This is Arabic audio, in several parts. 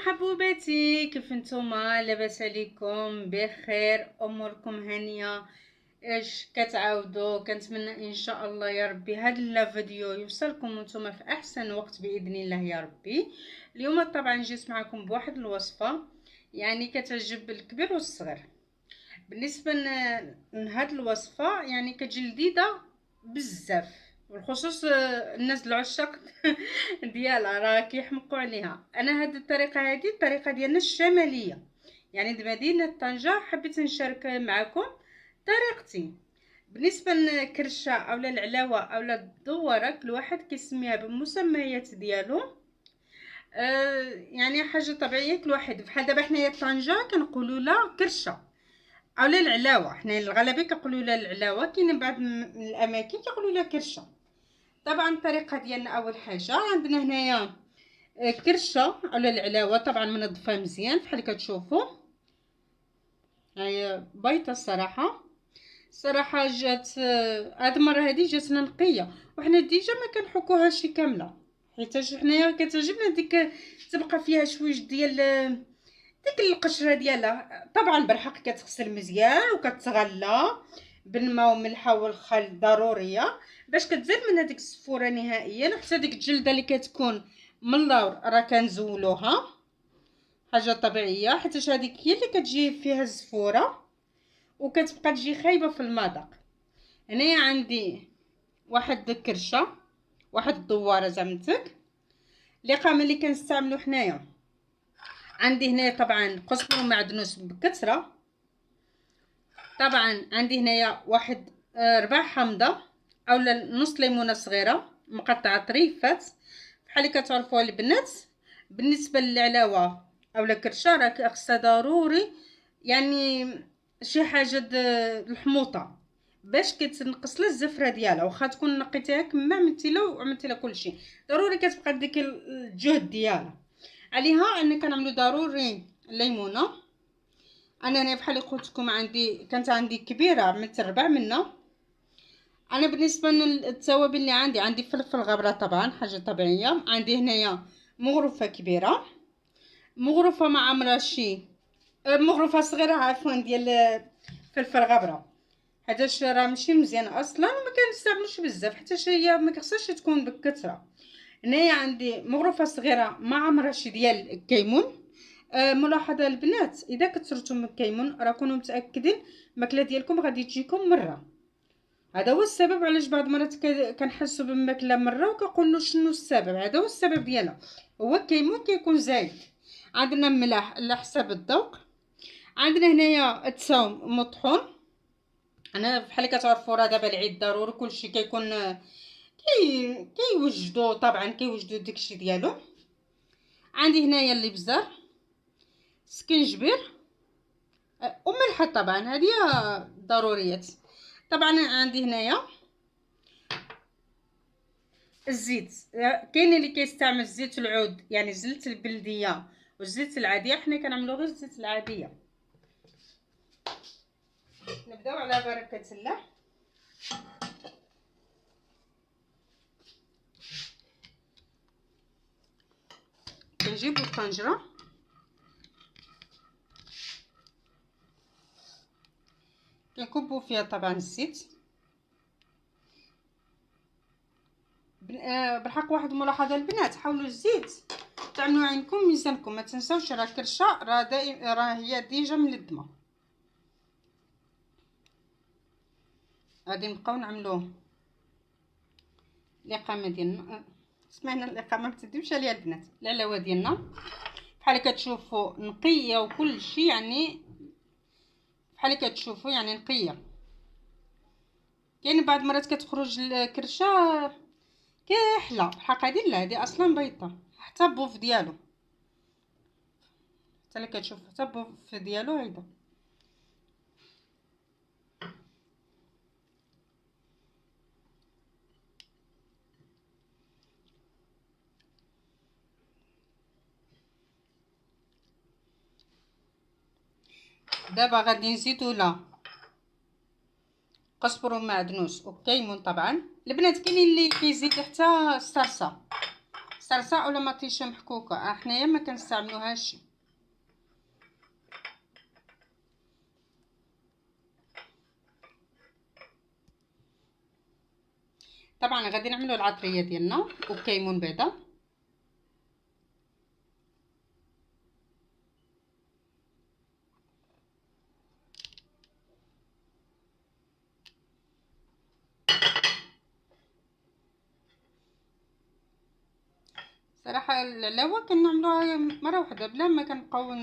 حبوباتي، كيف نتوما؟ لاباس عليكم؟ بخير؟ اموركم هانيه؟ ايش كتعاودوا؟ كنتمنى ان شاء الله يا ربي هذا الفيديو يوصلكم وانتم في احسن وقت باذن الله يا ربي. اليوم طبعا جيت معكم بواحد الوصفه يعني كتعجب الكبير والصغير. بالنسبه لهاد الوصفه يعني كتجي لذيذه بزاف، بالخصوص الناس العشاق ديالها راه كيحمقوا عليها. انا هاد الطريقه هذه الطريقه ديالنا الشماليه يعني بمدينه طنجة، حبيت نشارك معكم طريقتي. بالنسبه للكرشه اولا العلاوه اولا الدواره، كل واحد كيسميها بالمسميات ديالو. يعني حاجه طبيعيه، كل واحد بحال دابا حنايا طنجة كنقولوا لها كرشه اولا العلاوه، حنا الغلبيه كنقولوا لها العلاوه، كاين بعض الاماكن كيقولوا لها كرشه. طبعا الطريقه ديالنا اول حاجه عندنا هنايا كرشه على العلاوه، طبعا منظفه مزيان بحال كتشوفوا. هي بيضه الصراحه جات هاد المره هادي جاتنا نقيه، وحنا ديجا ما كنحكوهاش كامله حيت حنايا كتعجبنا ديك تبقى فيها شويش ديال ديك القشره ديالها. طبعا بالحق كتغسل مزيان وكتغلى بالماء وملحه والخل، ضروريه باش كتزال من هذيك الصفوره نهائيا. وحتى ديك الجلده اللي كتكون من اللور راه كنزولوها، حاجه طبيعيه، حيت هذيك هي اللي كتجي فيها الزفوره وكتبقى تجي خايبه في المذاق. هنايا عندي واحد الكرشه، واحد الدواره زعمتك. اللقامه اللي كنستعملو حنايا عندي هنايا طبعا قزبر ومعدنوس بكثره. طبعا عندي هنايا واحد ربع حامضه اولا نص ليمونه صغيره مقطعه طريفات بحال اللي كتعرفوها البنات. بالنسبه للعلاوه اولا كرشه راه خصها ضروري يعني شي حاجه الحموطه باش كتنقص لها الزفره ديالها، واخا تكون نقيتيها كما عملتي له وعملتي لها كلشي ضروري كتبقى ديك الجهد ديالها عليها. ان كنعملو ضروري الليمونه. انا هنا بحال اللي قلت لكم كانت عندي كبيره، عملت ربع منها. انا بالنسبه للتوابل اللي عندي فلفل غبره طبعا حاجه طبيعيه، عندي هنايا مغرفه كبيره، مغرفه مع مراشي، مغرفه صغيره عفوا ديال فلفل غبره، حيت راه ماشي مزيان اصلا وما كنستعملوش بزاف حتى هي ما خصهاش تكون بكثره. هنايا عندي مغرفه صغيره مع مراشي ديال الكيمون. ملاحظه البنات، اذا كثرتوا من الكيمون راه كونوا متاكدين الماكله ديالكم غادي تجيكم مره. هذا هو السبب علاش بعض المرات كنحسوا بالماكله مره وكنقولوا شنو السبب. هذا هو السبب ديالها، هو الكيمون كيكون زايد. عندنا ملح على حسب الذوق. عندنا هنايا الثوم مطحون. انا بحال كتعرفوا راه دابا العيد ضروري كلشي كيكون كيوجدوا طبعا كيوجدوا داكشي ديالو. عندي هنايا الابزار، سكنجبير وملح طبعا هذه ضروريات. طبعا عندي هنايا الزيت، كاين اللي كيستعمل زيت العود يعني زيت البلديه والزيت العاديه، حنا كنعملو غير الزيت العاديه. نبداو على بركه الله. كنجيبو الطنجره كنكبو فيها طبعا الزيت. بالحق واحد الملاحظه البنات، حاولوا الزيت تعملوا عينكم ميزانكم، ما تنساوش راه كرشه راه هي ديجا ملدمه. غادي نبقاو نعملوه الاقامه ديالنا. سمعنا الاقامه متديوش عليها البنات. العلاوه ديالنا بحال كتشوفوا نقيه وكل شيء، يعني بحال كتشوفوا يعني نقيه. كاين بعض المرات كتخرج الكرشه كاحله الحق، هذه لا هذه اصلا بيضه حتى البوف ديالو، حتى اللي كتشوف حتى البوف ديالو هيدا. دابا غادي نزيدو لا قزبر ومعدنوس وكيمون. طبعا البنات كاينين اللي كيزيد حتى الصلصه صلصه اولا مطيشه محكوكه، حنايا ما كنستعملوهاش. طبعا غادي نعملوا العطريه ديالنا وكيمون بعدا. صراحه العلاوه كنعملوها مره واحده بلا ما كنبقاو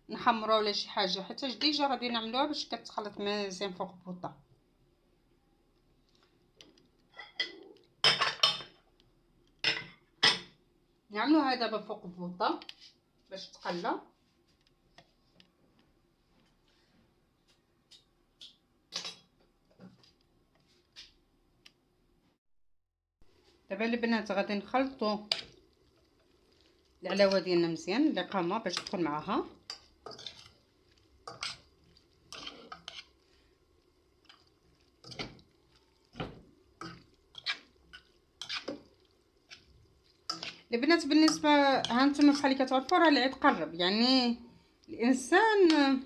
نحمروا ولا شي حاجه، حتى ديجا غادي نعملوها باش كتخلط مزيان فوق البوطه. نعملوها دابا فوق البوطه باش تقلى. دابا البنات غادي نخلطوا العلاوه ديالنا مزيان اللي قامه باش تدخل معاها. البنات بالنسبه هانتوما بحال اللي كتعرفوا راه العيد قرب، يعني الانسان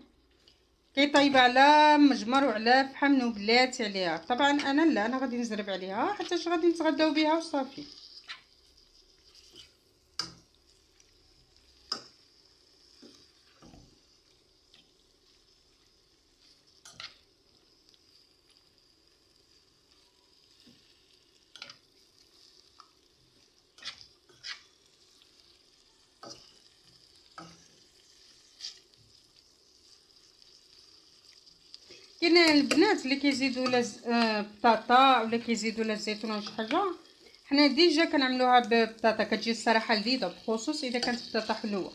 كيطيب على مجمر وعلى فحم وبلاتي عليها. طبعا انا لا، انا غادي نزرب عليها حتى غادي نتغداو بها وصافي. كاين البنات اللي كيزيدوا بطاطا ولا كيزيدوا لا الزيتون ولا شي حاجه. حنا ديجا كنعملوها ببطاطا، كتجي الصراحه لذيذه، بخصوص اذا كانت بطاطا حلوه.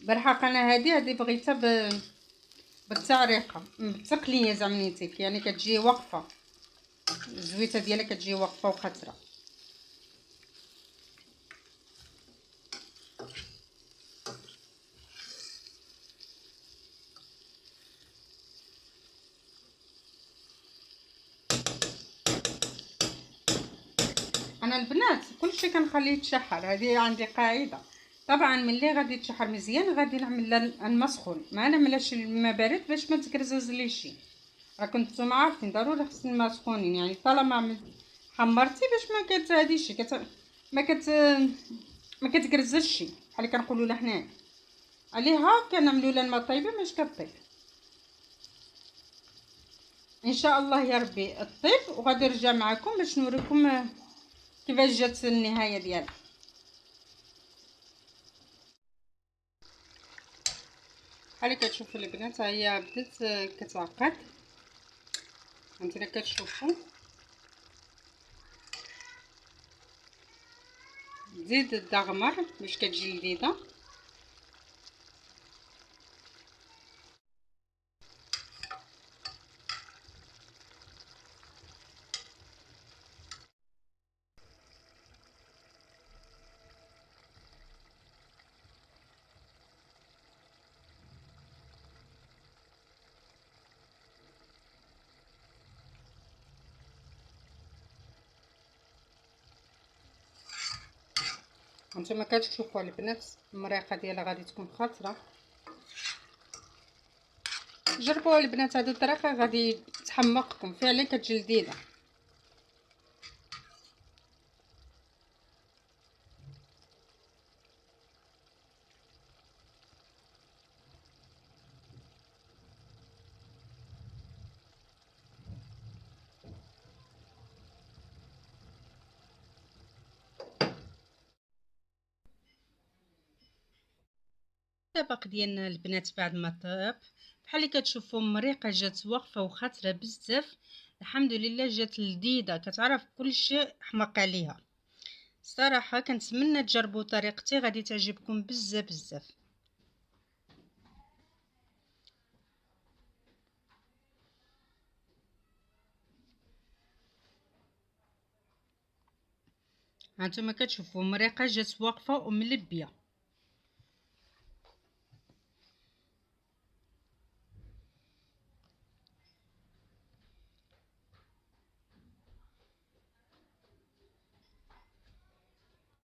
بالحق انا هذه بغيتها بالتعريقه بالتقليه زعما نيتك، يعني كتجي واقفه، الزويته ديالها كتجي واقفه وخطره. انا البنات كلشي كنخليه يتشحر، هذه عندي قاعده. طبعا ملي غادي يتشحر مزيان غادي نعمل الماء سخون، ما نعملهاش الماء بارد باش ما تكرززليش. راكم نتوما عارفين ضروري خص الماء سخونين، يعني طالما حمرتي باش ما كتهاديش ما كت ما كتكرزلش بحال اللي كنقولوا لها حنايا. عليها كنعملوا لها الماء طايبه باش كطيب ان شاء الله يا ربي الطيب. وغادي نرجع معكم باش نوريكم كيفاش جات النهايه ديالها. بحال كتشوفوا البنات هي بدات كتعقد، هانتوما كتشوفوا. زيد الدغمر باش كتجي لذيذه. هانتوما كتشوفوا البنات المريقه ديالها غادي تكون خاطره. جربوا البنات هذه الطريقه غادي تحمقكم فعلا، كتجي لذيذه. الطبق ديالنا البنات بعد ما طاب بحال اللي كتشوفوا مريقه جات واقفه وخاطره بزاف. الحمد لله جات لذيذه، كتعرف كلشي حمق عليها. صراحه كنتمنى تجربوا طريقتي، غادي تعجبكم بزاف بزاف. هانتوما كتشوفوا مريقه جات واقفه وملبيه.